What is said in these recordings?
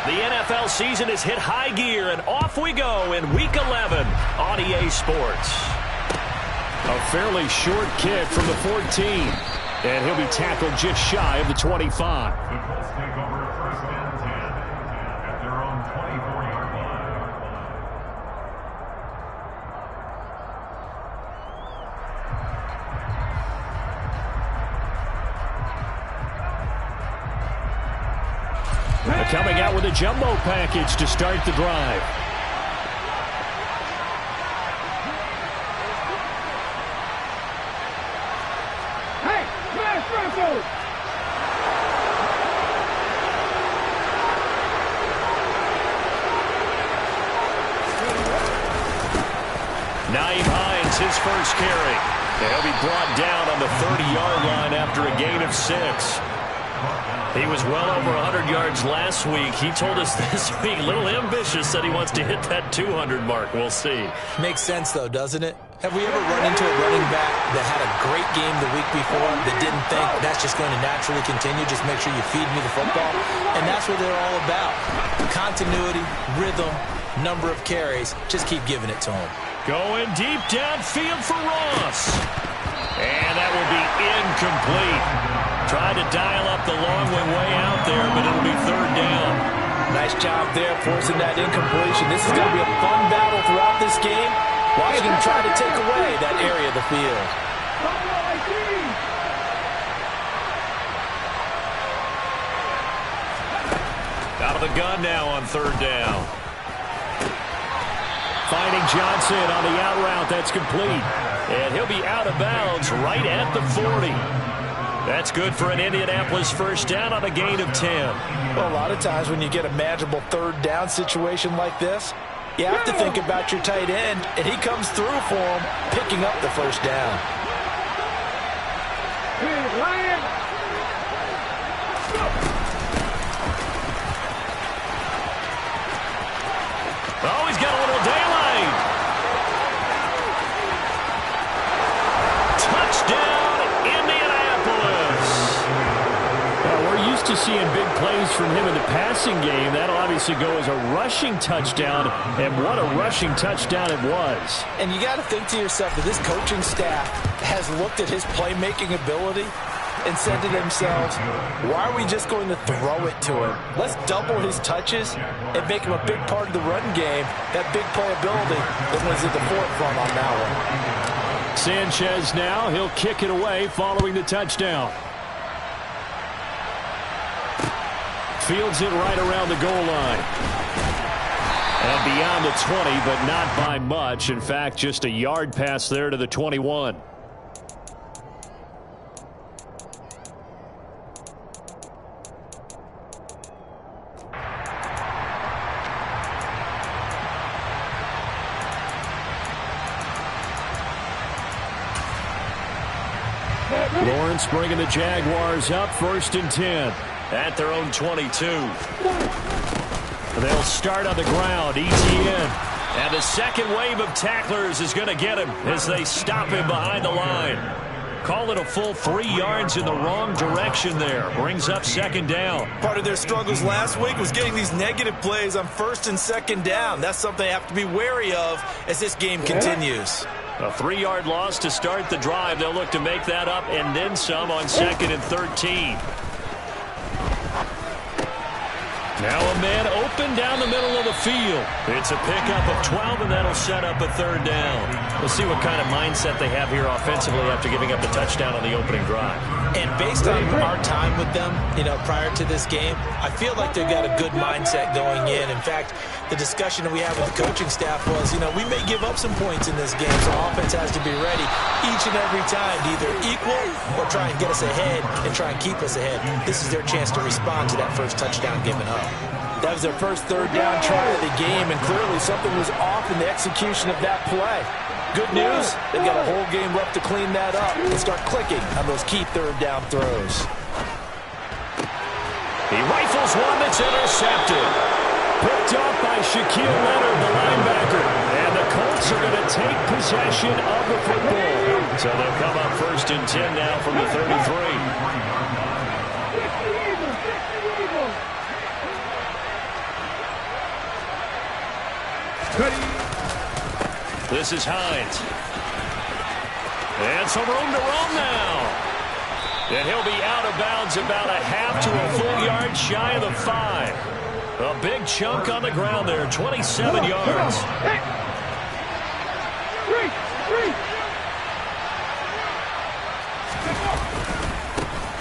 The NFL season has hit high gear, and off we go in Week 11 on EA Sports. A fairly short kick from the 14, and he'll be tackled just shy of the 25. The Colts take over first and 10 at their own 24-yard line. Coming out with a jumbo package to start the drive. Hey, smash Russell! Naeem Hines, his first carry. And he'll be brought down on the 30-yard line after a gain of 6. He was well over 100 yards last week. He told us this week, a little ambitious, said he wants to hit that 200 mark. We'll see. Makes sense, though, doesn't it? Have we ever run into a running back that had a great game the week before that didn't think that's just going to naturally continue? Just make sure you feed me the football. And that's what they're all about. Continuity, rhythm, number of carries. Just keep giving it to him. Going deep downfield for Ross. And that will be incomplete. Tried to dial up the long way out there, but it'll be third down. Nice job there forcing that incompletion. This is going to be a fun battle throughout this game. Washington try to take away that area of the field. Out of the gun now on third down. Finding Johnson on the out route. That's complete. And he'll be out of bounds right at the 40. That's good for an Indianapolis first down on a gain of 10. Well, a lot of times when you get a manageable third down situation like this, you have to think about your tight end, and he comes through for him, picking up the first down. Oh, he's got a little daylight. Touchdown, Indianapolis. Well, we're used to seeing big plays from him in the passing game. That'll obviously go as a rushing touchdown, and what a rushing touchdown it was. And you got to think to yourself that this coaching staff has looked at his playmaking ability and said to themselves, why are we just going to throw it to him? Let's double his touches and make him a big part of the run game. That big playability that was at the forefront on that one. Sanchez now, he'll kick it away following the touchdown. Fields it right around the goal line. And beyond the 20, but not by much. In fact, just a yard pass there to the 21. Lawrence bringing the Jaguars up, 1st and 10. At their own 22. They'll start on the ground. ETN. And the second wave of tacklers is going to get him as they stop him behind the line. Call it a full 3 yards in the wrong direction there. Brings up 2nd down. Part of their struggles last week was getting these negative plays on 1st and 2nd down. That's something they have to be wary of as this game continues. A 3-yard loss to start the drive. They'll look to make that up and then some on 2nd and 13. Now a man open down the middle of the field. It's a pickup of 12, and that'll set up a 3rd down. We'll see what kind of mindset they have here offensively after giving up the touchdown on the opening drive. And based on our time with them, prior to this game, I feel like they've got a good mindset going in. In fact, the discussion that we had with the coaching staff was, we may give up some points in this game, so offense has to be ready each and every time to either equal or try and get us ahead and try and keep us ahead. This is their chance to respond to that first touchdown given up. That was their first 3rd down try of the game, and clearly something was off in the execution of that play. Good news, they've got a whole game left to clean that up and start clicking on those key 3rd down throws. He rifles one that's intercepted. Picked off by Shaquille Leonard, the linebacker. And the Colts are going to take possession of the football. So they'll come up 1st and 10 now from the 33. This is Hines. And some room to roam now. And he'll be out of bounds about a half to a full yard shy of the 5. A big chunk on the ground there, 27 yards.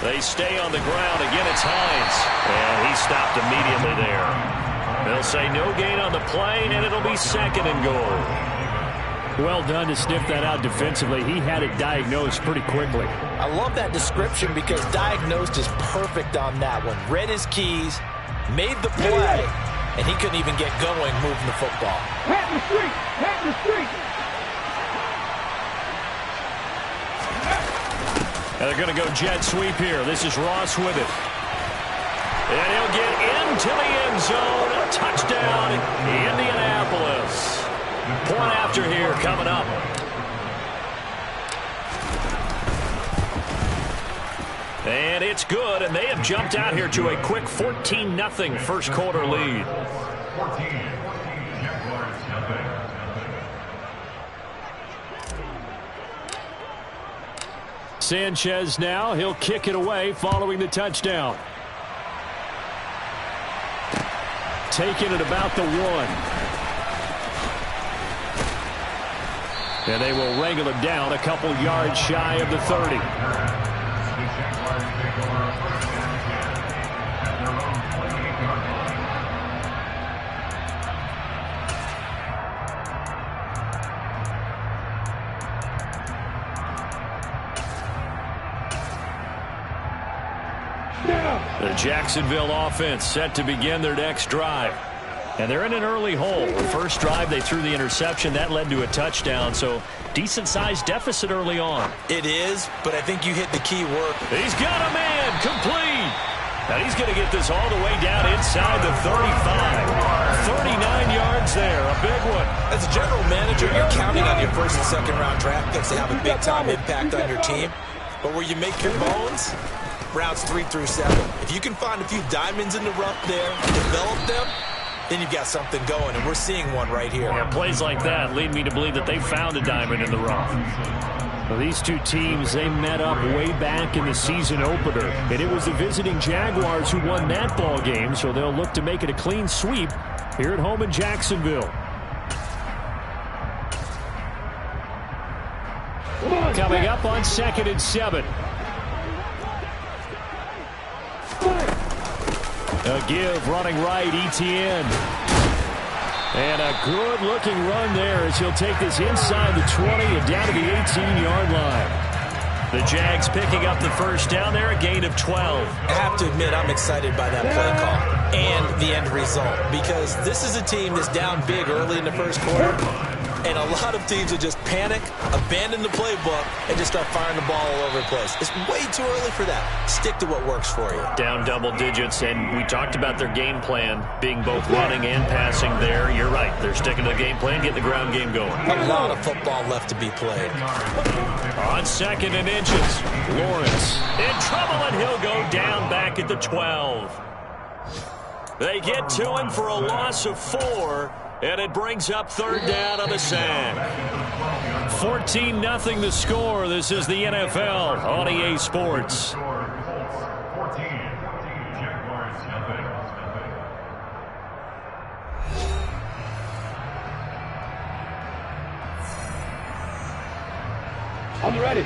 They stay on the ground. Again, it's Hines. And he stopped immediately there. They'll say no gain on the play, and it'll be 2nd and goal. Well done to sniff that out defensively. He had it diagnosed pretty quickly. I love that description because diagnosed is perfect on that one. Read his keys, made the play, and he couldn't even get going moving the football. Hat in the street! Hat in the street! And they're going to go jet sweep here. This is Ross with it. And he'll get into the end zone. A touchdown, Indianapolis. Point after here coming up. And it's good, and they have jumped out here to a quick 14-0 first quarter lead. 14. Jaguars nothing. Sanchez now. He'll kick it away following the touchdown. Taking it about the 1. And they will wrangle him down a couple yards shy of the 30. The Jaguars take over a 1st and 10 at their own 28-yard line. The Jacksonville offense set to begin their next drive. And they're in an early hole. The first drive, they threw the interception. That led to a touchdown, so decent-sized deficit early on. It is, but I think you hit the key word. He's got a man complete. Now he's going to get this all the way down inside the 35. 39 yards there, a big one. As a general manager, you're counting on your first and second round draft picks to have a big-time impact on your team. But where you make your bones, rounds 3 through 7. If you can find a few diamonds in the rough there, develop them, then you've got something going, and we're seeing one right here. Yeah, plays like that lead me to believe that they found a diamond in the rough. Well, these two teams, they met up way back in the season opener, and it was the visiting Jaguars who won that ball game, so they'll look to make it a clean sweep here at home in Jacksonville. Coming up on 2nd and 7. A give running right, Etienne. And a good-looking run there as he'll take this inside the 20 and down to the 18-yard line. The Jags picking up the first down there, a gain of 12. I have to admit, I'm excited by that play call and the end result because this is a team that's down big early in the first quarter, and a lot of teams will just panic, abandon the playbook, and just start firing the ball all over the place. It's way too early for that. Stick to what works for you. Down double digits, and we talked about their game plan being both running and passing there. You're right. They're sticking to the game plan, getting the ground game going. A lot of football left to be played. On 2nd and inches, Lawrence in trouble, and he'll go down back at the 12. They get to him for a loss of 4. And it brings up 3rd down on the sack. 14-0 the score. This is the NFL on EA Sports. 14. Jaguars nothing. I'm ready.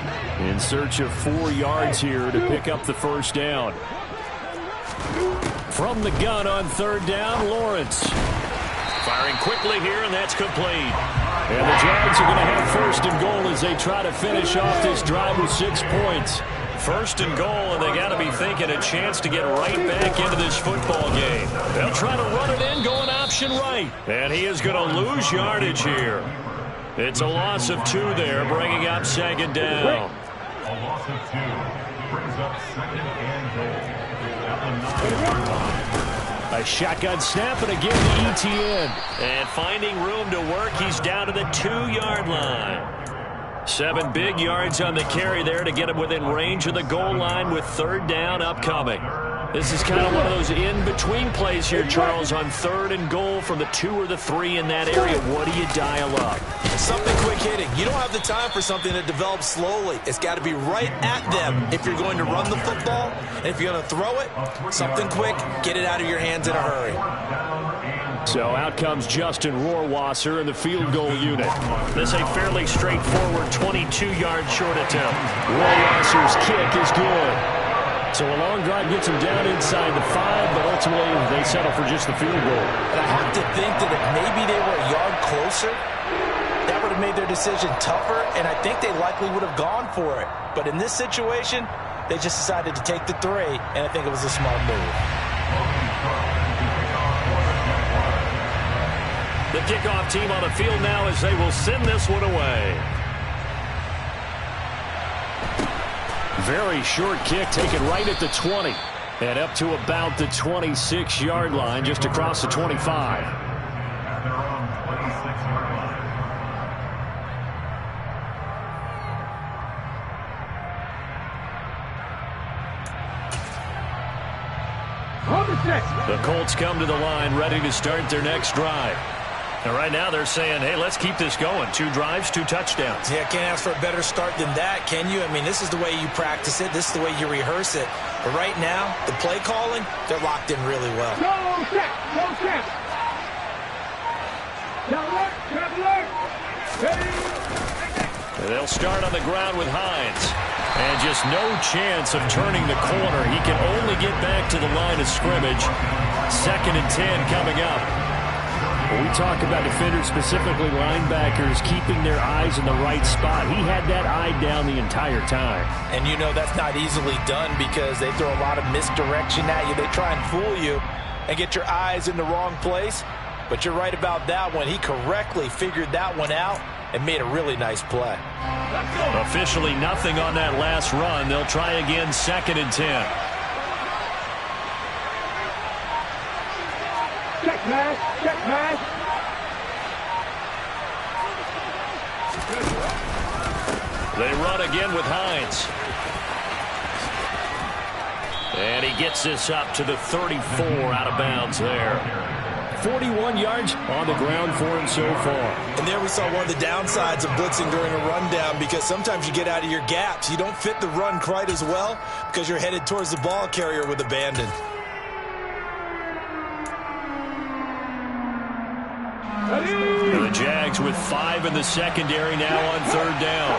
In search of 4 yards here to pick up the first down. From the gun on 3rd down, Lawrence. Firing quickly here, and that's complete. And the Jags are going to have 1st and goal as they try to finish off this drive with 6 points. 1st and goal, and they got to be thinking a chance to get right back into this football game. They'll try to run it in, going option right. And he is going to lose yardage here. It's a loss of 2 there, bringing up 2nd down. A loss of 2 brings up 2nd and goal at the 9-yard line. A shotgun snap and again to Etienne. And finding room to work, he's down to the 2-yard line. 7 big yards on the carry there to get him within range of the goal line with 3rd down upcoming. This is kind of one of those in-between plays here, Charles, on 3rd and goal from the 2 or the 3 in that area. What do you dial up? Something quick hitting. You don't have the time for something that develops slowly. It's got to be right at them if you're going to run the football. And if you're going to throw it, something quick, get it out of your hands in a hurry. So out comes Justin Rohrwasser in the field goal unit. This a fairly straightforward 22-yard short attempt. Rohrwasser's kick is good. So a long drive gets them down inside the 5, but ultimately they settle for just the field goal. And I have to think that if maybe they were a yard closer, that would have made their decision tougher, and I think they likely would have gone for it. But in this situation, they just decided to take the 3, and I think it was a smart move. The kickoff team on the field now as they will send this one away. Very short kick taken right at the 20. And up to about the 26-yard line, just across the 25. At their own 26-yard line. The Colts come to the line ready to start their next drive. And right now they're saying, hey, let's keep this going. 2 drives, 2 touchdowns. Yeah, can't ask for a better start than that, can you? I mean, this is the way you practice it. This is the way you rehearse it. But right now, the play calling, they're locked in really well. No step. No step. And they'll start on the ground with Hines. And just no chance of turning the corner. He can only get back to the line of scrimmage. 2nd and 10 coming up. When we talk about defenders, specifically linebackers, keeping their eyes in the right spot. He had that eye down the entire time. And you know that's not easily done because they throw a lot of misdirection at you. They try and fool you and get your eyes in the wrong place. But you're right about that one. He correctly figured that one out and made a really nice play. Officially nothing on that last run. They'll try again 2nd and 10. Check pass. Check pass. They run again with Hines. And he gets this up to the 34 out of bounds there. 41 yards on the ground for him so far. And there we saw one of the downsides of blitzing during a rundown because sometimes you get out of your gaps. You don't fit the run quite as well because you're headed towards the ball carrier with abandon. The Jags with 5 in the secondary now on 3rd down.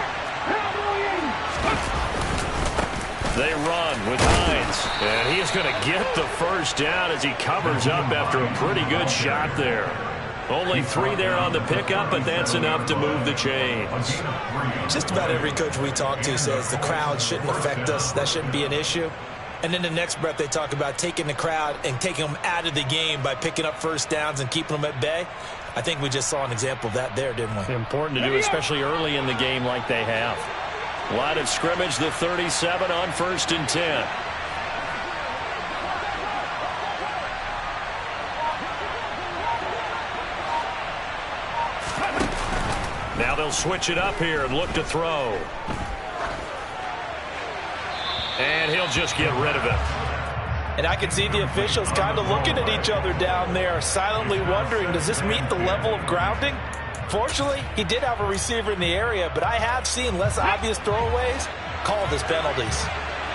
They run with Hines. And he is going to get the first down as he covers up after a pretty good shot there. Only 3 there on the pickup, but that's enough to move the chains. Just about every coach we talk to says the crowd shouldn't affect us. That shouldn't be an issue. And in the next breath, they talk about taking the crowd and taking them out of the game by picking up first downs and keeping them at bay. I think we just saw an example of that there, didn't we? Important to do, especially early in the game like they have. Line of scrimmage, the 37 on 1st and 10. Now they'll switch it up here and look to throw. And he'll just get rid of it. And I can see the officials kind of looking at each other down there, silently wondering, does this meet the level of grounding? Fortunately, he did have a receiver in the area, but I have seen less obvious throwaways called as penalties.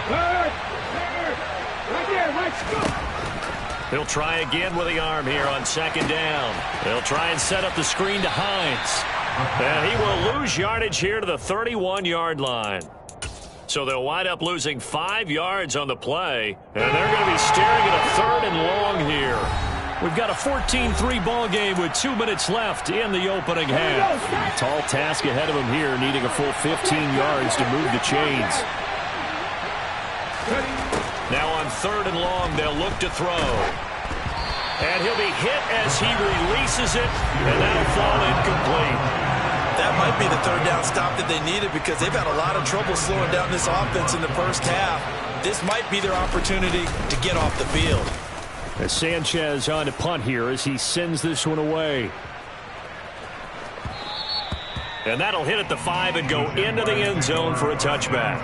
Right there, let's go. He'll try again with the arm here on 2nd down. They'll try and set up the screen to Hines. And he will lose yardage here to the 31-yard line. So they'll wind up losing 5 yards on the play. And they're going to be staring at a 3rd and long here. We've got a 14-3 ball game with 2 minutes left in the opening half. Tall task ahead of him here, needing a full 15 yards to move the chains. Now on 3rd and long, they'll look to throw. And he'll be hit as he releases it, and that'll fall incomplete. That might be the 3rd down stop that they needed because they've had a lot of trouble slowing down this offense in the first half. This might be their opportunity to get off the field. As Sanchez on to punt here as he sends this one away. And that'll hit at the 5 and go into the end zone for a touchback.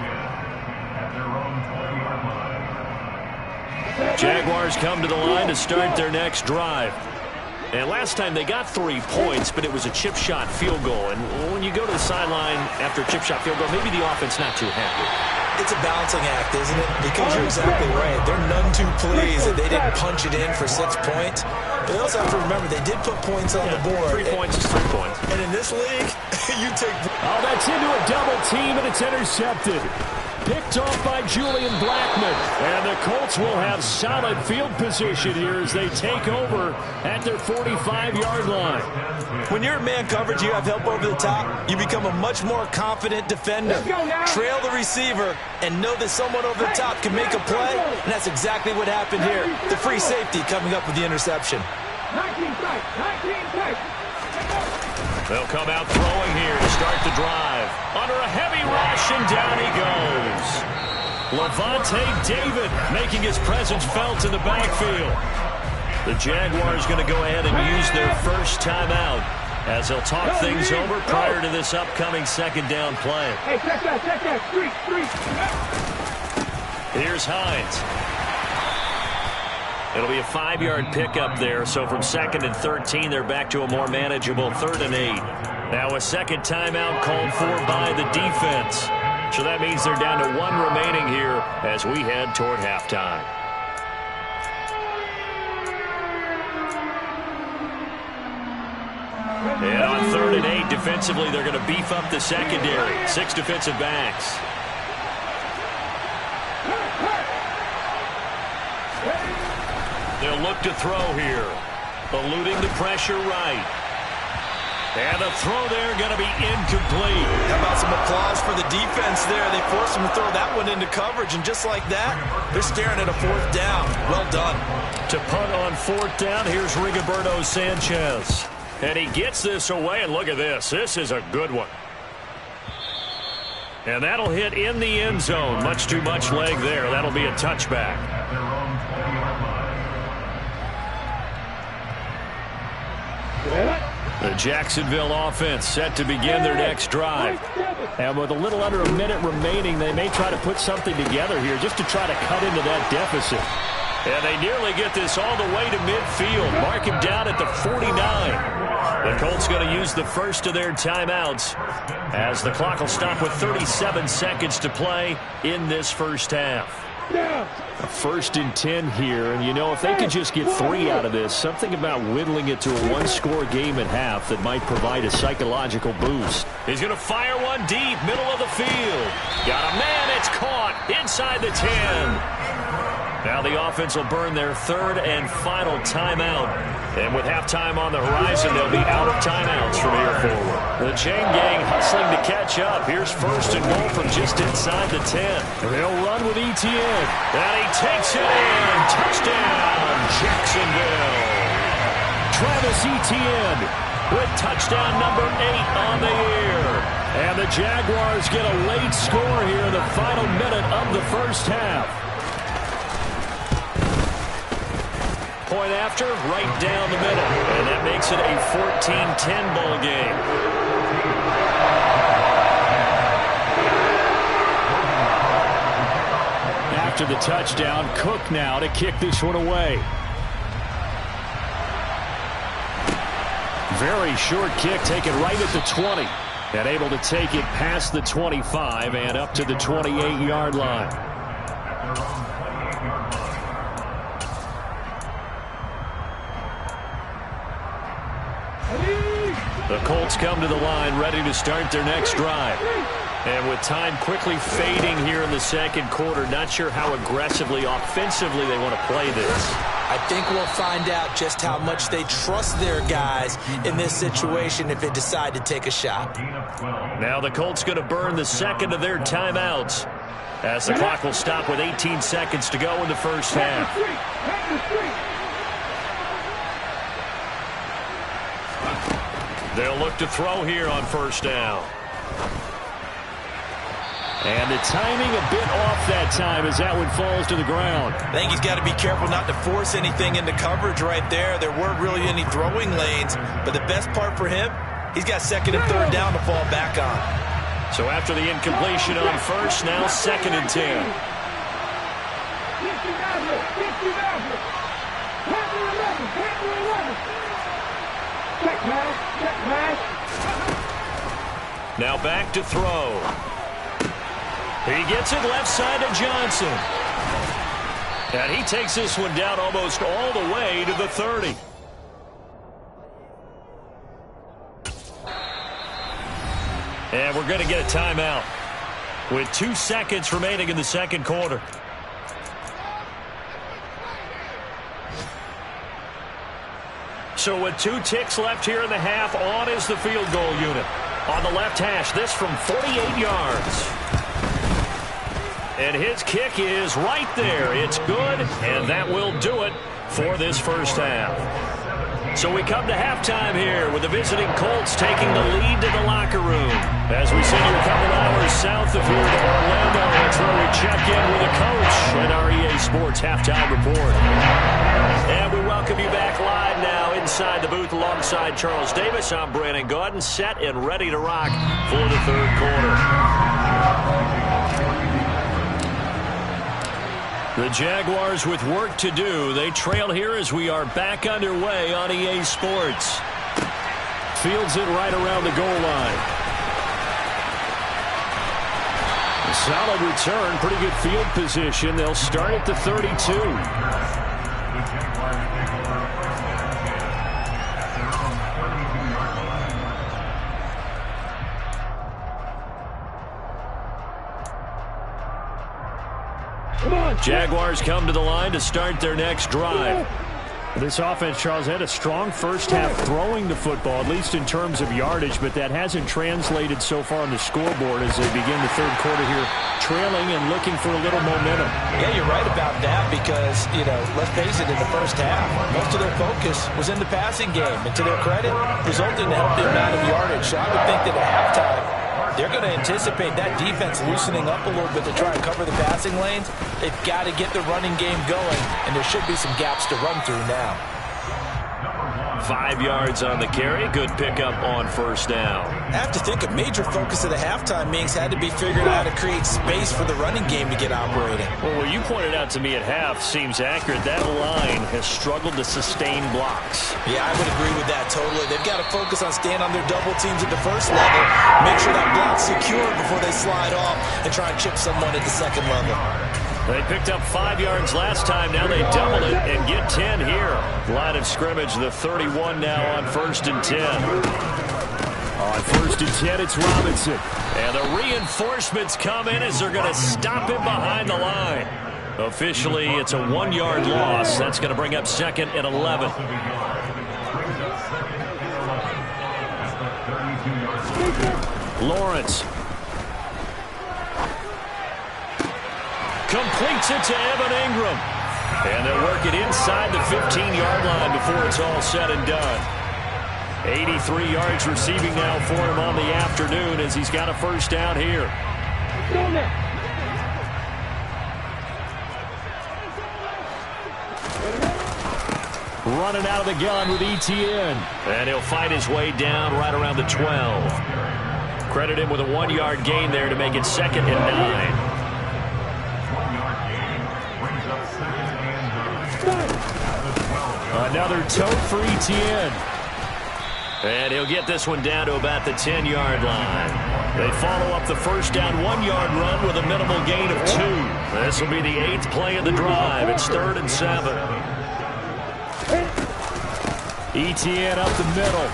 Jaguars come to the line to start their next drive. And last time they got 3 points, but it was a chip shot field goal. And when you go to the sideline after a chip shot field goal, maybe the offense not too happy. It's a balancing act, isn't it? Because you're exactly right. They're none too pleased that they didn't punch it in for 6 points. But they also have to remember they did put points on the board. 3 points is 3 points. And in this league, you take... Oh, that's into a double team, and it's intercepted. Picked off by Julian Blackman. And the Colts will have solid field position here as they take over at their 45-yard line. When you're in man coverage, you have help over the top, you become a much more confident defender. Trail the receiver and know that someone over the top can make a play, and that's exactly what happened here. The free safety coming up with the interception. 19 tight. They'll come out throwing here to start the drive. Under a heavy rush, and down he goes. Levante David making his presence felt in the backfield. The Jaguars going to go ahead and use their first timeout as they'll talk things over prior to this upcoming second down play. Hey, check that. Street. Here's Hines. It'll be a 5-yard pickup there, so from 2nd and 13, they're back to a more manageable 3rd and 8. Now a second timeout called for by the defense. So that means they're down to 1 remaining here as we head toward halftime. And on 3rd and 8, defensively, they're going to beef up the secondary. 6 defensive backs. They'll look to throw here. Eluding the pressure right. And the throw there going to be incomplete. How about some applause for the defense there? They forced him to throw that one into coverage, and just like that, they're staring at a 4th down. Well done. To punt on 4th down, here's Rigoberto Sanchez. And he gets this away, and look at this. This is a good one. And that'll hit in the end zone. Much too much leg there. That'll be a touchback. The Jacksonville offense set to begin their next drive. And with a little under a minute remaining, they may try to put something together here just to try to cut into that deficit. And they nearly get this all the way to midfield. Mark him down at the 49. The Colts going to use the first of their timeouts as the clock will stop with 37 seconds to play in this first half. A 1st and 10 here, and you know, if they could just get 3 out of this, something about whittling it to a 1-score game at half that might provide a psychological boost. He's going to fire one deep, middle of the field. Got a man, it's caught inside the 10. Now the offense will burn their 3rd and final timeout. And with halftime on the horizon, they'll be out of timeouts from here forward. The chain gang hustling to catch up. Here's 1st and goal from just inside the 10. They'll run with Etienne. And he takes it in. Touchdown, Jacksonville. Travis Etienne with touchdown number 8 on the year. And the Jaguars get a late score here in the final minute of the first half. Point after, right down the middle. And that makes it a 14-10 ball game. After the touchdown, Cook now to kick this one away. Very short kick, taken right at the 20. And able to take it past the 25 and up to the 28-yard line. The Colts come to the line ready to start their next drive. And with time quickly fading here in the second quarter, not sure how aggressively, offensively they want to play this. I think we'll find out just how much they trust their guys in this situation if they decide to take a shot. Now the Colts going to burn the 2nd of their timeouts as the clock will stop with 18 seconds to go in the first half. They'll look to throw here on 1st down. And the timing a bit off that time as that one falls to the ground. I think he's got to be careful not to force anything into coverage right there. There weren't really any throwing lanes, but the best part for him, he's got 2nd and 3rd down to fall back on. So after the incompletion on 1st, now 2nd and 10. Now back to throw. He gets it left side to Johnson. And he takes this one down almost all the way to the 30. And we're going to get a timeout with 2 seconds remaining in the second quarter. So with 2 ticks left here in the half, on is the field goal unit. On the left hash, this from 48 yards. And his kick is right there. It's good, and that will do it for this first half. So we come to halftime here with the visiting Colts taking the lead to the locker room. As we sit here a couple hours south of here to Orlando, that's where we check in with the coach and our EA Sports Halftime Report. And we welcome you back live now inside the booth alongside Charles Davis. I'm Brandon Gaudin, set and ready to rock for the third quarter. The Jaguars with work to do. They trail here as we are back underway on EA Sports. Fields it right around the goal line. A solid return, pretty good field position. They'll start at the 32. Jaguars come to the line to start their next drive. This offense, Charles, had a strong first half throwing the football, at least in terms of yardage, but that hasn't translated so far on the scoreboard as they begin the third quarter here, trailing and looking for a little momentum. Yeah, you're right about that because, let's face it, in the first half, most of their focus was in the passing game. And to their credit, resulting in a healthy amount of yardage. So I would think that at halftime, they're going to anticipate that defense loosening up a little bit to try and cover the passing lanes. They've got to get the running game going, and there should be some gaps to run through now. 5 yards on the carry. Good pickup on first down. I have to think a major focus of the halftime meetings had to be figuring out how to create space for the running game to get operating. Well, what you pointed out to me at half seems accurate. That line has struggled to sustain blocks. Yeah, I would agree with that totally. They've got to focus on staying on their double teams at the first level, make sure that block's secure before they slide off and try and chip someone at the second level. They picked up 5 yards last time. Now they double it and get 10 here. Line of scrimmage, the 31 now on 1st and 10. On 1st and 10, it's Robinson. And the reinforcements come in as they're going to stop him behind the line. Officially, it's a 1-yard loss. That's going to bring up 2nd and 11. Lawrence. Completes it to Evan Ingram. And they'll work it inside the 15-yard line before it's all said and done. 83 yards receiving now for him on the afternoon as he's got a first down here. Running out of the gun with ETN. And he'll fight his way down right around the 12. Credit him with a 1-yard gain there to make it 2nd and 9. Another tote for ETN. And he'll get this one down to about the 10-yard line. They follow up the first down 1-yard run with a minimal gain of 2. This will be the 8th play of the drive. It's 3rd and 7. ETN up the middle.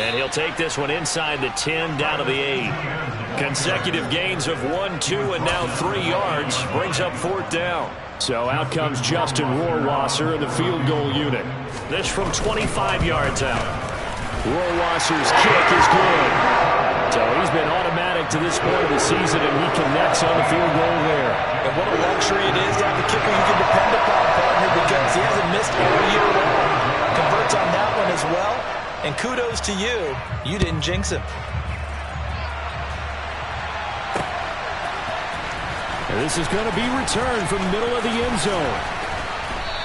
And he'll take this one inside the 10 down to the 8. Consecutive gains of 1, 2, and now 3 yards brings up 4th down. So out comes Justin Rohrwasser in the field goal unit. This from 25 yards out. Rohrwasser's kick is good. So he's been automatic to this point of the season, and he connects on the field goal there. And what a luxury it is to have a kicker you can depend upon, partner, because he hasn't missed all year long. Converts on that one as well. And kudos to you. You didn't jinx him. And this is going to be returned from the middle of the end zone.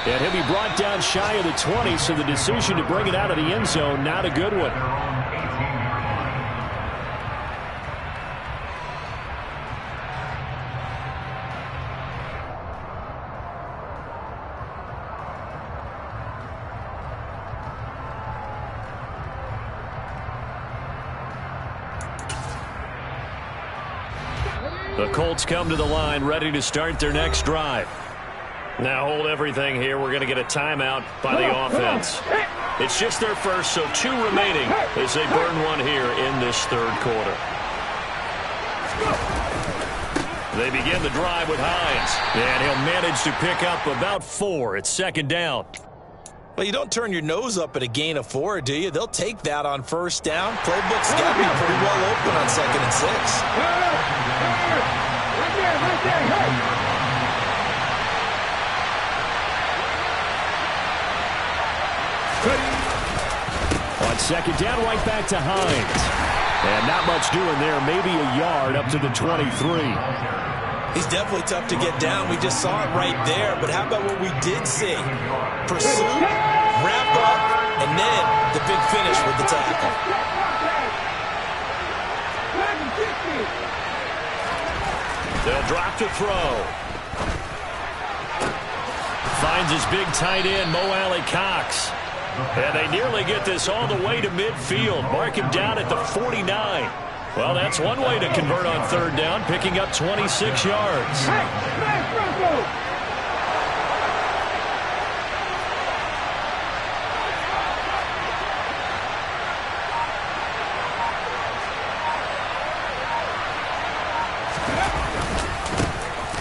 And he'll be brought down shy of the 20, so the decision to bring it out of the end zone, not a good one. The Colts come to the line ready to start their next drive. Now hold everything here. We're going to get a timeout by the offense. It's just their first, so 2 remaining as they burn one here in this third quarter. They begin the drive with Hines, and he'll manage to pick up about 4. It's second down. Well, you don't turn your nose up at a gain of 4, do you? They'll take that on first down. Playbook's got to be pretty well open on 2nd and 6. On second down, right back to Hines. And not much doing there. Maybe a yard up to the 23. He's definitely tough to get down. We just saw it right there. But how about what we did see? Pursuit, wrap up, and then the big finish with the tackle. They'll drop to throw. Finds his big tight end, Mo Alley Cox. And they nearly get this all the way to midfield. Mark him down at the 49. Well, that's one way to convert on third down, picking up 26 yards.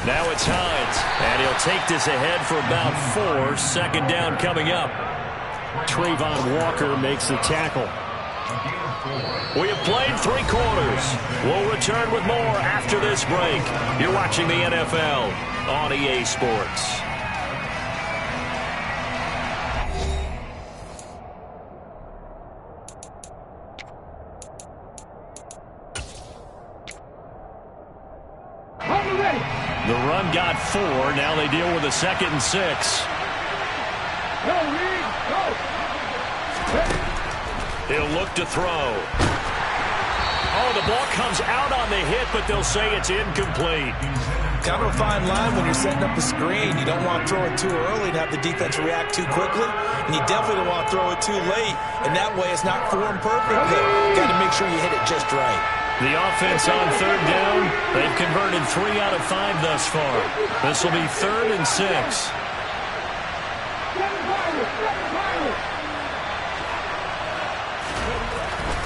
Now it's Hines, and he'll take this ahead for about 4. Second down coming up. Trayvon Walker makes the tackle. We have played 3 quarters. We'll return with more after this break. You're watching the NFL on EA Sports. The run got 4. Now they deal with a 2nd and 6. He'll look to throw. Oh, the ball comes out on the hit, but they'll say it's incomplete. Kind of a fine line when you're setting up a screen. You don't want to throw it too early and have the defense react too quickly, and you definitely don't want to throw it too late, and that way it's not formed perfectly. Got to make sure you hit it just right. The offense on third down, they've converted 3 out of 5 thus far. This will be 3rd and 6.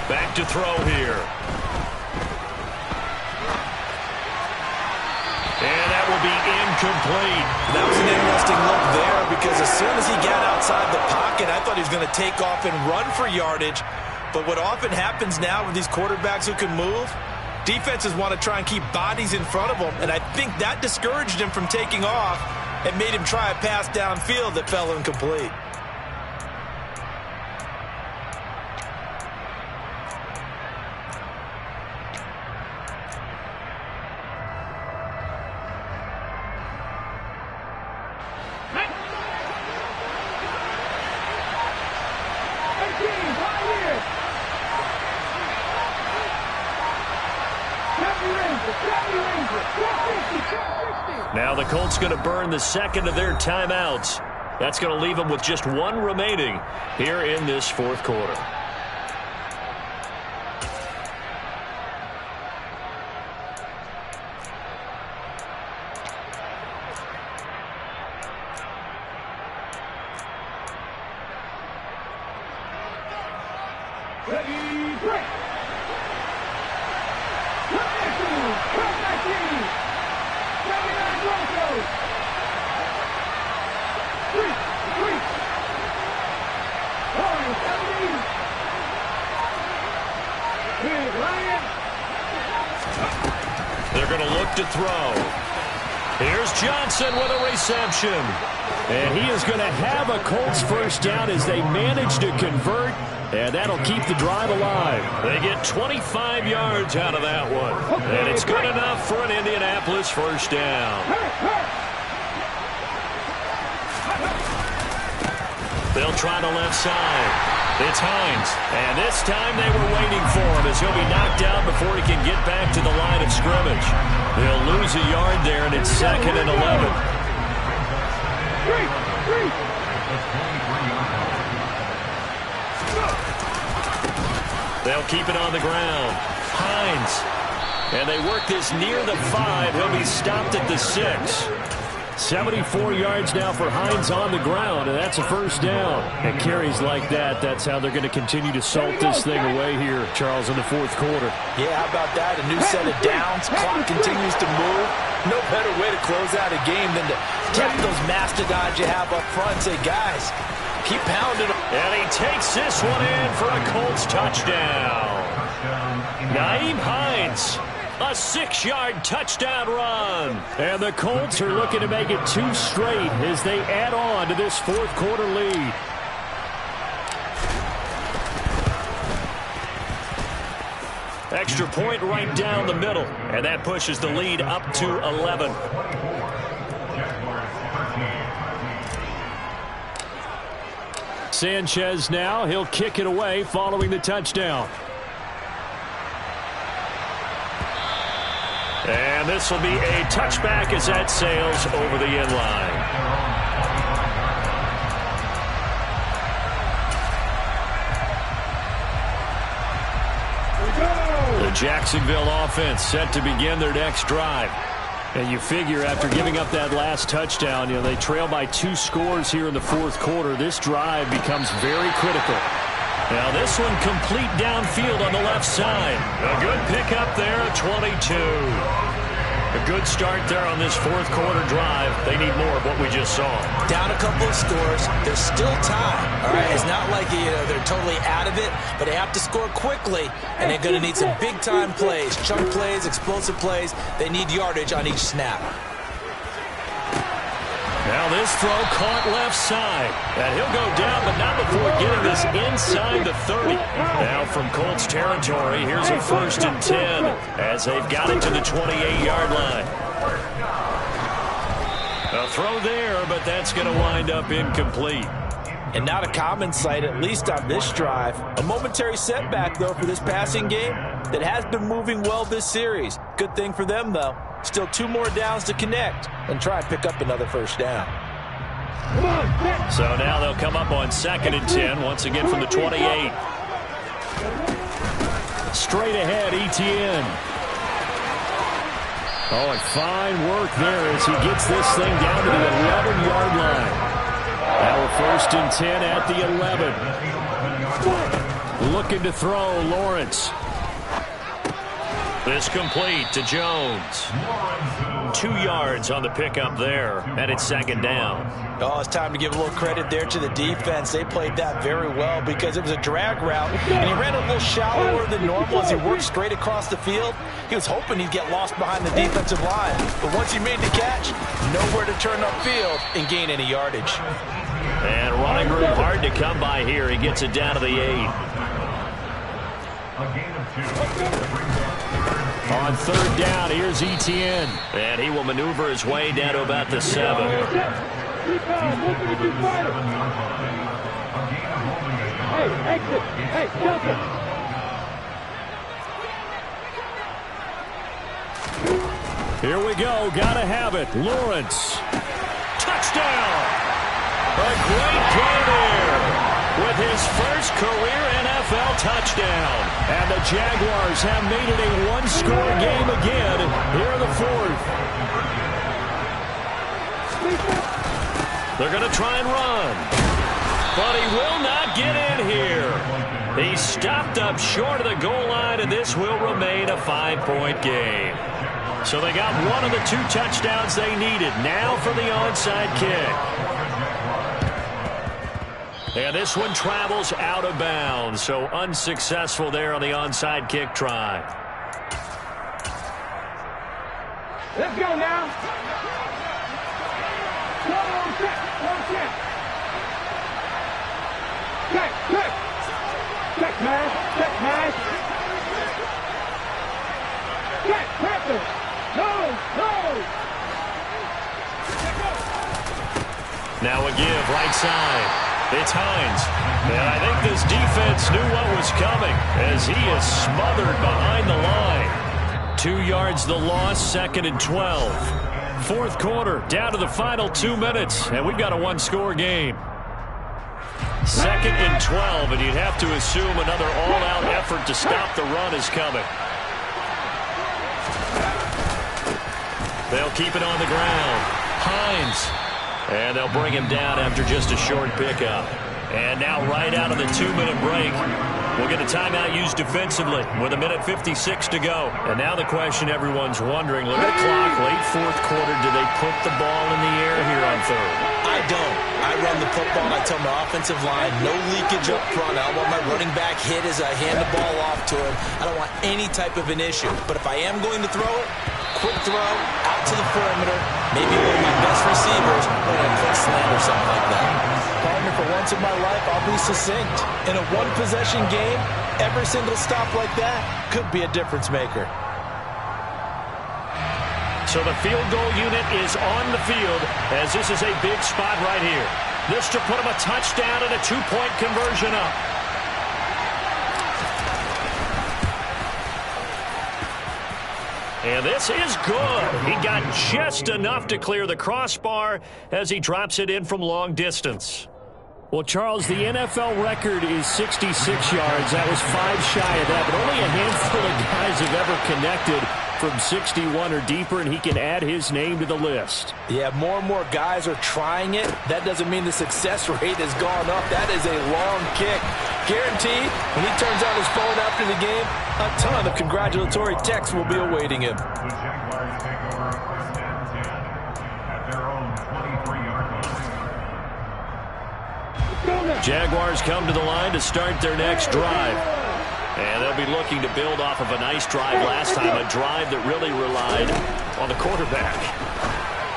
Back to throw here. And that will be incomplete. That was an interesting look there because as soon as he got outside the pocket, I thought he was going to take off and run for yardage. But what often happens now with these quarterbacks who can move, defenses want to try and keep bodies in front of them. And I think that discouraged him from taking off and made him try a pass downfield that fell incomplete. Now the Colts going to burn the 2nd of their timeouts. That's going to leave them with just 1 remaining here in this 4th quarter. They're going to look to throw. Here's Johnson with a reception. And he is going to have a Colts first down as they manage to convert, and that'll keep the drive alive. They get 25 yards out of that one. And it's good enough for an Indianapolis first down. They'll try the left side. It's Hines, and this time they were waiting for him as he'll be knocked down before he can get back to the line of scrimmage. They'll lose a yard there, and it's 2nd and 11. They'll keep it on the ground. Hines. And they work this near the 5. He'll be stopped at the 6. 74 yards now for Hines on the ground, and that's a first down. And carries like that, that's how they're going to continue to salt this thing away here, Charles, in the fourth quarter. Yeah, how about that? A new set of downs. Clock continues to move. No better way to close out a game than to tap those mastodons you have up front and say, guys, keep pounding them. And he takes this one in for a Colts touchdown. Nyheim Hines. A 6-yard touchdown run. And the Colts are looking to make it 2 straight as they add on to this fourth quarter lead. Extra point right down the middle. And that pushes the lead up to 11. Sanchez now. He'll kick it away following the touchdown. And this will be a touchback as that sails over the end line. The Jacksonville offense set to begin their next drive. And you figure after giving up that last touchdown, they trail by 2 scores here in the fourth quarter. This drive becomes very critical. Now this one complete downfield on the left side. A good pickup there at 22. A good start there on this fourth quarter drive. They need more of what we just saw. Down a couple of scores. There's still time. All right, it's not like they're totally out of it, but they have to score quickly, and they're going to need some big-time plays, chunk plays, explosive plays. They need yardage on each snap. Now this throw caught left side. And he'll go down, but not before getting this inside the 30. Now from Colts territory, here's a 1st and 10 as they've got it to the 28-yard line. A throw there, but that's going to wind up incomplete. And not a common sight, at least on this drive. A momentary setback, though, for this passing game that has been moving well this series. Good thing for them, though. Still 2 more downs to connect and try and pick up another first down. So now they'll come up on 2nd and 10, once again from the 28. Straight ahead, Etienne. Oh, and fine work there as he gets this thing down to the 11-yard line. Now a 1st and 10 at the 11. Looking to throw, Lawrence. This complete to Jones. 2 yards on the pickup there, and it's 2nd down. Oh, it's time to give a little credit there to the defense. They played that very well because it was a drag route, and he ran a little shallower than normal as he worked straight across the field. He was hoping he'd get lost behind the defensive line, but once he made the catch, nowhere to turn upfield and gain any yardage. And running room hard to come by here. He gets it down to the 8. A gain of 2. On 3rd down, here's Etienne. And he will maneuver his way down to about the 7. Hey, exit. Hey, Delta. Here we go. Gotta have it. Lawrence. Touchdown! A great play there with his first career NFL touchdown. And the Jaguars have made it a 1-score game again here in the 4th. They're going to try and run. But he will not get in here. He stopped up short of the goal line, and this will remain a 5-point game. So they got one of the 2 touchdowns they needed. Now for the onside kick. And this one travels out of bounds, so unsuccessful there on the onside kick try. Let's go now. Check. Check, man. Check, pressure. No. Now a give right side. It's Hines. And I think this defense knew what was coming as he is smothered behind the line. 2 yards the loss, 2nd and 12. Fourth quarter, down to the final 2 minutes, and we've got a 1-score game. 2nd and 12, and you'd have to assume another all-out effort to stop the run is coming. They'll keep it on the ground. Hines. And they'll bring him down after just a short pickup. And now right out of the 2-minute break, we'll get a timeout used defensively with 1:56 to go. And now the question everyone's wondering, look at the clock, late fourth quarter, do they put the ball in the air here on third? I don't. I run the football, and I tell my offensive line, no leakage up front. I don't want my running back hit as I hand the ball off to him. I don't want any type of an issue. But if I am going to throw it, quick throw, out to the perimeter, maybe one of my best receivers, or a quick slant or something like that. Partner, for once in my life, I'll be succinct. In a one-possession game, every single stop like that could be a difference maker. So the field goal unit is on the field as this is a big spot right here. This to put him a touchdown and a 2-point conversion up. And this is good. He got just enough to clear the crossbar as he drops it in from long distance. Well, Charles, the NFL record is 66 yards. That was 5 shy of that, but only a handful of guys have ever connected from 61 or deeper, and he can add his name to the list. Yeah, more and more guys are trying it. That doesn't mean the success rate has gone up. That is a long kick. Guaranteed, when he turns on his phone after the game, a ton of congratulatory texts will be awaiting him. The Jaguars take over first and 10 at their own 23-yard line. Jaguars come to the line to start their next drive. And they'll be looking to build off of a nice drive last time, a drive that really relied on the quarterback.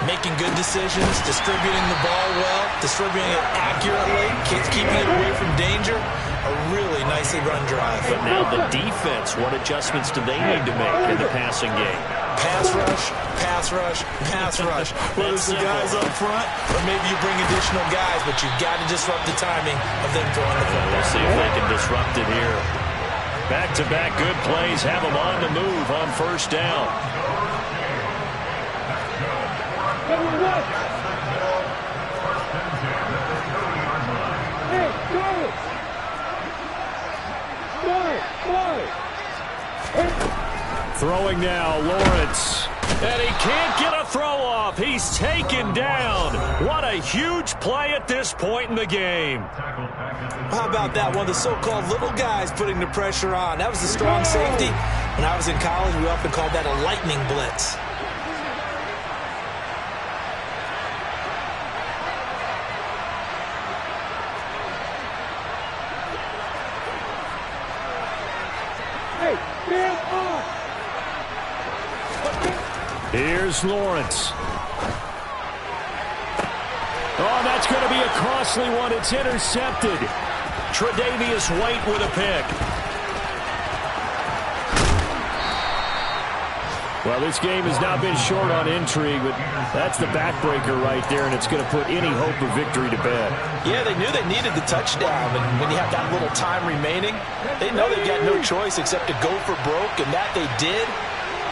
Making good decisions, distributing the ball well, distributing it accurately, keeping it away from danger. A really nicely run drive. But now the defense, what adjustments do they need to make in the passing game? Pass rush, pass rush, pass rush. Whether it's the guys up front or maybe you bring additional guys, but you've got to disrupt the timing of them throwing the football. We'll see if they can disrupt it here. Back-to-back good plays have them on the move on first down. Throwing now, Lawrence. And he can't get a throw off. He's taken down. What a huge play at this point in the game. How about that? One of the so-called little guys putting the pressure on. That was a strong safety. When I was in college, we often called that a lightning blitz. Here's Lawrence. Oh, that's going to be a costly one. It's intercepted. Tre'Davious White with a pick. Well, this game has now been short on intrigue, but that's the backbreaker right there, and it's going to put any hope of victory to bed. Yeah, they knew they needed the touchdown, and when you have that little time remaining, they know they've got no choice except to go for broke, and that they did.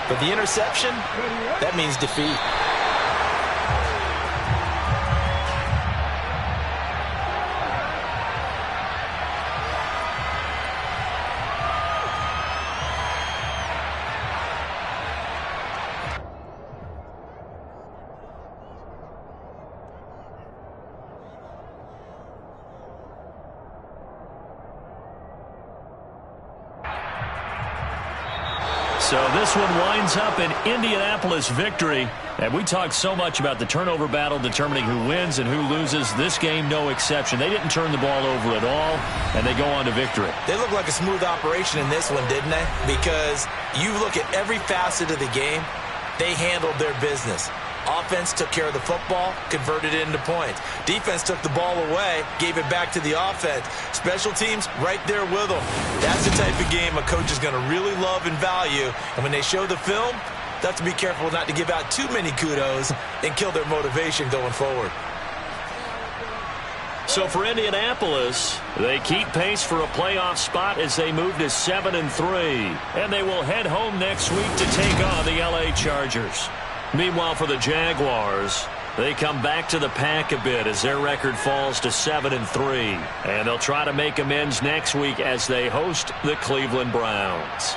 But the interception, that means defeat. So this one winds up an Indianapolis victory. And we talked so much about the turnover battle determining who wins and who loses. This game, no exception. They didn't turn the ball over at all, and they go on to victory. They look like a smooth operation in this one, didn't they? Because you look at every facet of the game, they handled their business. Offense took care of the football, converted it into points. Defense took the ball away, gave it back to the offense. Special teams right there with them. That's the type of game a coach is going to really love and value. And when they show the film, they have to be careful not to give out too many kudos and kill their motivation going forward. So for Indianapolis, they keep pace for a playoff spot as they move to 7-3. And they will head home next week to take on the LA Chargers. Meanwhile, for the Jaguars, they come back to the pack a bit as their record falls to 7-3. And they'll try to make amends next week as they host the Cleveland Browns.